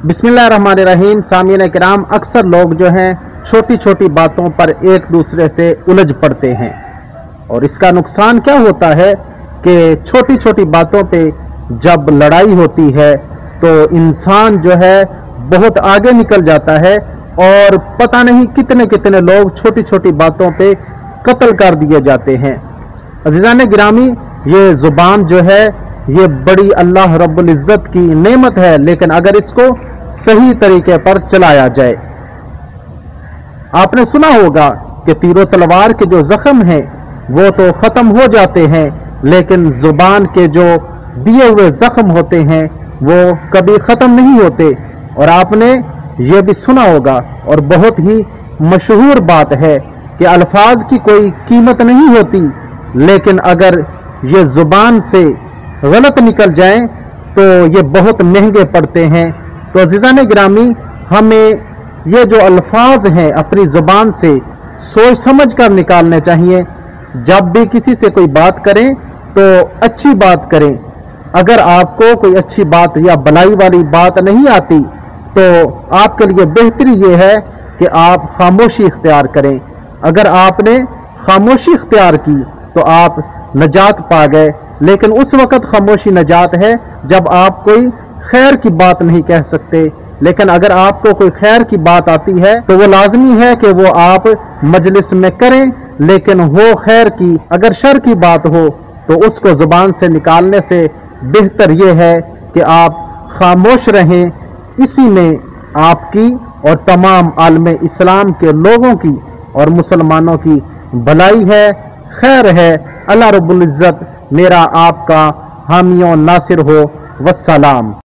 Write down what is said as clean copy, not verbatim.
बिस्मिल्लाहिर्रहमानिर्रहीम। सामीन किराम, अक्सर लोग जो हैं छोटी छोटी बातों पर एक दूसरे से उलझ पड़ते हैं और इसका नुकसान क्या होता है कि छोटी छोटी बातों पे जब लड़ाई होती है तो इंसान जो है बहुत आगे निकल जाता है और पता नहीं कितने कितने लोग छोटी छोटी बातों पे कत्ल कर दिए जाते हैं। अज़ीज़ान गिरामी, ये ज़ुबान जो है ये बड़ी अल्लाह रब्बुल इज़्ज़त की नेमत है, लेकिन अगर इसको सही तरीके पर चलाया जाए। आपने सुना होगा कि तीरों तलवार के जो जख्म हैं वो तो ख़त्म हो जाते हैं, लेकिन ज़ुबान के जो दिए हुए जख्म होते हैं वो कभी ख़त्म नहीं होते। और आपने ये भी सुना होगा और बहुत ही मशहूर बात है कि अल्फाज की कोई कीमत नहीं होती, लेकिन अगर ये ज़ुबान से गलत निकल जाएं तो ये बहुत महंगे पड़ते हैं। तो अज़ीज़ान गिरामी, हमें ये जो अल्फाज हैं अपनी ज़ुबान से सोच समझ कर निकालने चाहिए। जब भी किसी से कोई बात करें तो अच्छी बात करें। अगर आपको कोई अच्छी बात या भलाई वाली बात नहीं आती तो आपके लिए बेहतरी ये है कि आप खामोशी इख्तियार करें। अगर आपने खामोशी इख्तियार की तो आप नजात पा गए, लेकिन उस वक़्त खामोशी नजात है जब आप कोई खैर की बात नहीं कह सकते। लेकिन अगर आपको कोई खैर की बात आती है तो वो लाजमी है कि वो आप मजलिस में करें, लेकिन हो खैर की। अगर शर की बात हो तो उसको ज़ुबान से निकालने से बेहतर ये है कि आप खामोश रहें। इसी में आपकी और तमाम आलम इस्लाम के लोगों की और मुसलमानों की भलाई है, खैर है। अल्लाह रब्बुल इज़्ज़त मेरा आपका हामी और नासिर हो। वस्सलाम।